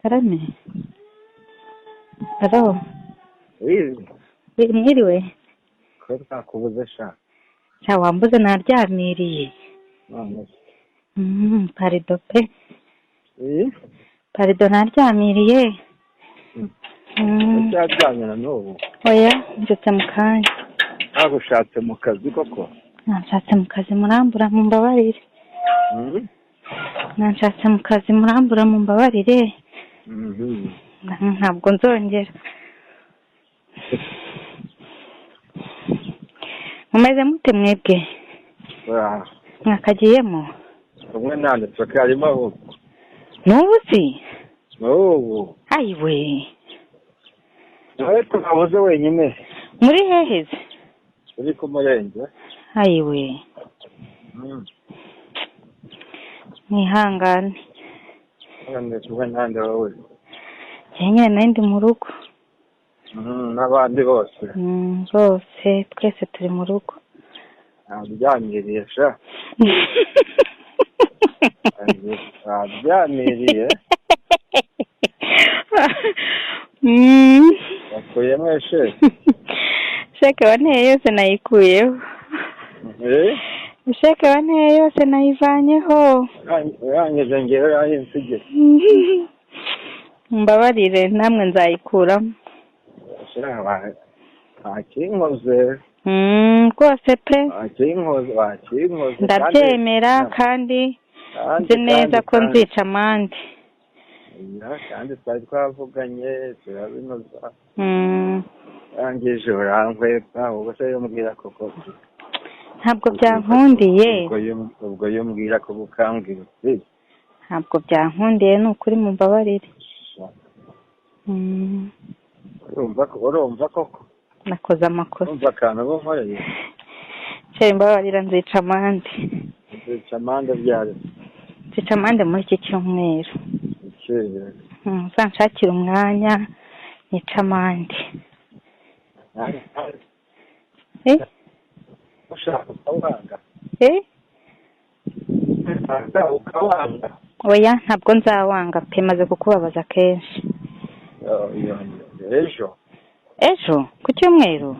Karame. Halo. Mwiriwe. Ko twakubuze sha. Sha wambuze naryamiriye. Parido pe. Parido naryamiriye. Cyaryamye na n'ubu. Oya, njutse mu kanya. Nagushatse mu kazi koko. Nanshatse mu kazi murambura mu mbabarire. Nanshatse mu kazi murambura mu mbabarire. Ntabwo nzongera. Mumeze mute mwebwe? Mwakagiyemo? Umwe nande twakarimo aho. N'ubu si? N'ubu. Ayiwe. Nawe twabuze wenyine. Muri heheze? Uri ku murenge. Ayiwe. Nihangane. Nande tuwe nande wowe. Nyine nandi mu rugo. N'abandi bose. Bose twese turi mu rugo. Nabyamiriye sha. Nabyamiriye. Wakuyemo she. Sheke wanteye yose nayikuyeho. Sheke wanteye yose nayivanyeho. Yangize ngero yahinsige. Mbabarire namwe nzayikuramo. Akinkoze. Rwose pe. Akinkoze. Ndabyemera kandi nzi neza ko nzica amande. Kandi twari twavuganye turabinoza. Yangije urankwepa ubwo se yombwira koko. Ntabwo byankundiye. Ubwo yombwira ko bukambwira. Ntabwo byankundiye n'ukuri mu mbabarire. Urumva koko. Nakoze amakosa. Urumva akantu bonkoreye. Cyo mbabarira nzica amande. Nzica amande byari. Nzica amande muri iki cyumweru. Uzanshakira umwanya nica amande. Ushaka ukawanga. Ukawanga. Oya ntabwo nzawanga pe maze kukubabaza kenshi. Ejo ku cyumweru.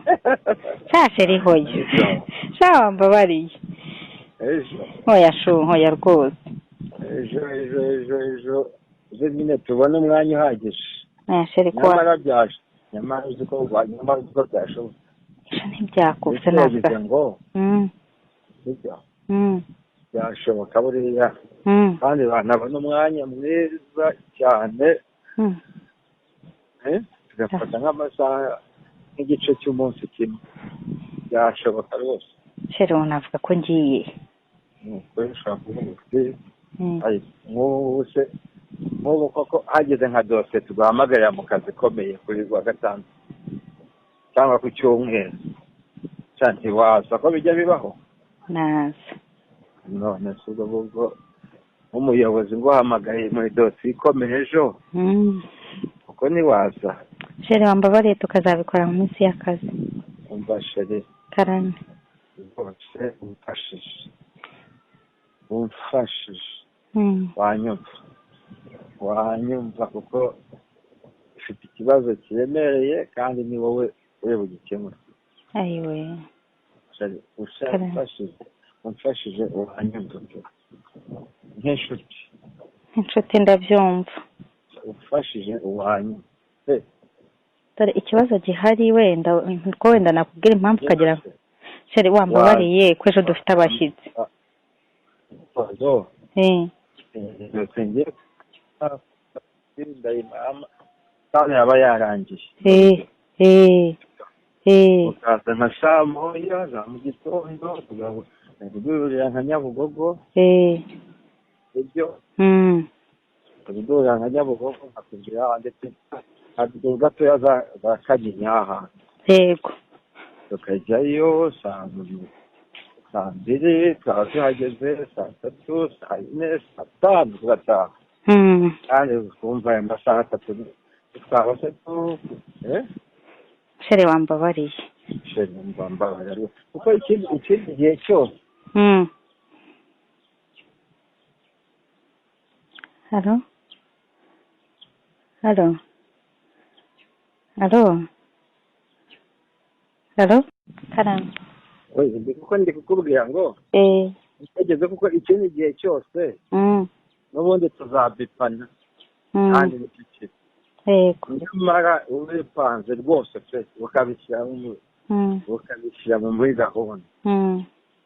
Cyashe rihoye. Shawa mbabariye. Oya hoya rwose. Ejo nyine tubona umwanya uhagije. Sheri kwa. Nyamara uzi ko byashoboka. Ntibyakubse ntabwo. Ngo. Byashoboka buriya. Kandi banabona umwanya mwiza cyane. Tugafata nk'amasaha nk'igice cy'umunsi kimwe. Byashoboka rwose. Sheri unavuga ko ngiye. Ushobora kuvuga uti nk'ubu koko hageze nka dosiye tugahamagarira mu kazi ikomeye kuri wa gatanu cyangwa ku cyumweru cyane waza ko bijya bibaho naza none si ubwo nk'umuyobozi ngo uhamagaye muri dosiye ikomeye ejo kuko ntiwaza. Sheri wambabariye tukazabikora mu minsi y'akazi. Umva sheri karame rwose umfashije wanyumva kuko ufite ikibazo kiremereye kandi ni wowe uri bugikemure. Ayiwe umfashije wanyumva nk'inshuti ndabyumva. umfashije wanyumva. Dore ikibazo gihari wenda nakubwira impamvu ukagira Sheri wambabariye ko ejo dufite abashyitsi. Kandi yaba yarangiye. Ukaza nka saa moya za mu gitondo tugahurira nka Nyabugogo. Ibyo tugahurira nka Nyabugogo nkakubwira ndetse hari gatoya za Kanyinya. Yego. Tukajyayo saa mbiri tukaba tuhageze saa tatu saa yine saa tanu tugataha. Kandi twumva ayo masaha atatu twaba se Sheri wambabariye. Sheri wambabariye kuko ikindi gihe cyose. Halo Halo. Halo. Halo. Karame. oye ndi kukubwira ngo utegeze kuko ikindi gihe cyose n'ubundi tuzabipana kandi n'ikiki nyamara ubipanze rwose pe ukabishyira muri gahunda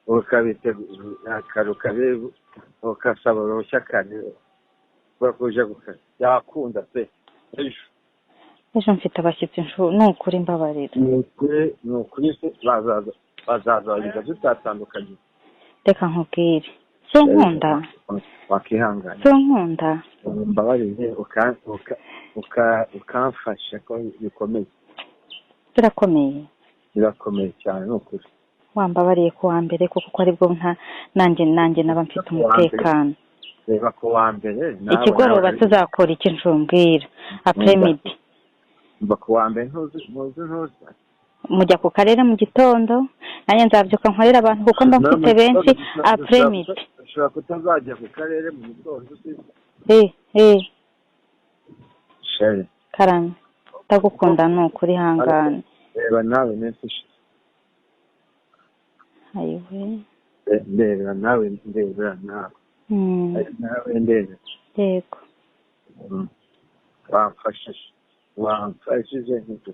ukabitegura ukasaba uruhushya kare bakuje gukora yakunda pe ejo mfite abashyitsi ni ukuri mbabarira ni ukuri se bazaza tutatandukanye reka nkubwire so nkunda wakihangana so nkunda mbabarire ukamfasha ko bikomeye birakomeye cyane ni ukuri wambabariye ku wa mbere kuko aribwo nanjye naba mfite umutekano reba ku wa mbere ikigoroba tuzakora iki ncumbwira apremidi mba ku wa mbere ntuzi mujya ku karere mu gitondo nanjye nzabyuka nkorera abantu kuko mba mfite benshi apremidi ushobora kutazajya ku karere mu gitondo sheri karame ndagukunda ni ukuri hangana reba nawe nese ayiwe ndebera nawe yego wamfashije nk'icyo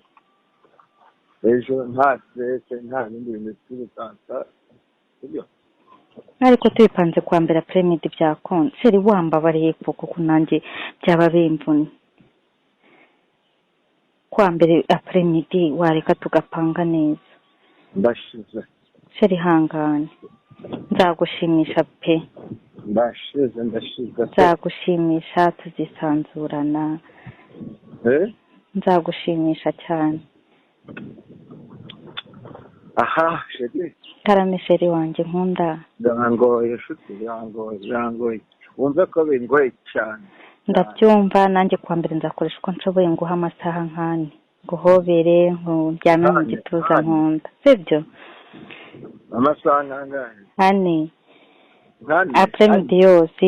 ejo nta stress nta bindi bintu by'ubutanta sibyo ariko tubipanze kwa mbere apremidi byakunda seri wambabariye kuko nanjye byaba bimvunye kwa mbere apremidi wareka tugapanga neza ndashize seri hangane nzagushimisha pe ndashize nzagushimisha tuzisanzurana nzagushimisha cyane aha sheri karame sheri wanjye nkunda birangoye nshuti birangoye wumve ko bingoye cyane ndabyumva nanjye kwa mbere nzakoresha uko nshoboye nguha amasaha nkane nguhobere nkuryame mu gituza nkunda sibyo amasaha nkangane ane apremidi yose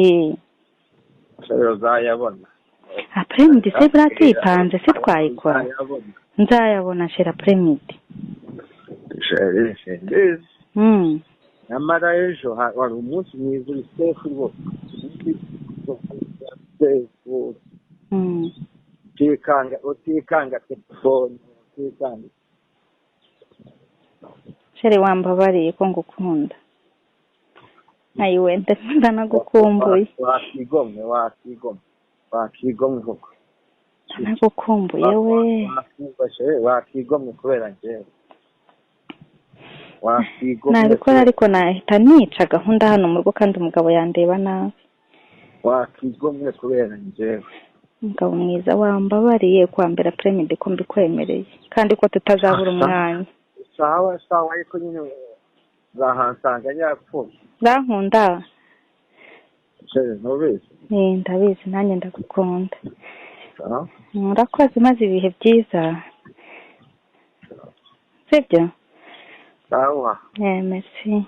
sheri uzayabona apremidi se buriya tuyipanze se twayikora nzayabona sheri apremidi sheri nyamara ejo wari umunsi mwiza uri sefu rwose utikanga telefone utikanga sheri wambabariye ko ngukunda ayiwe ndanagukumbuye wakigomwe koko ndanagukumbuye we wakigomwe kubera njyewe nabikora ariko nahita nica gahunda hano mu rugo kandi umugabo yandeba nabi wakigomwe kubera njyewe umugabo mwiza wambabariye kwa mbere apremidi ko mbikwemereye kandi ko tutazabura umwanya sawa ariko nyine zahansanga yapfuye zankunda ntubizi ndabizi nanjye ndagukunda murakoze maze ibihe byiza sibyo sawa merci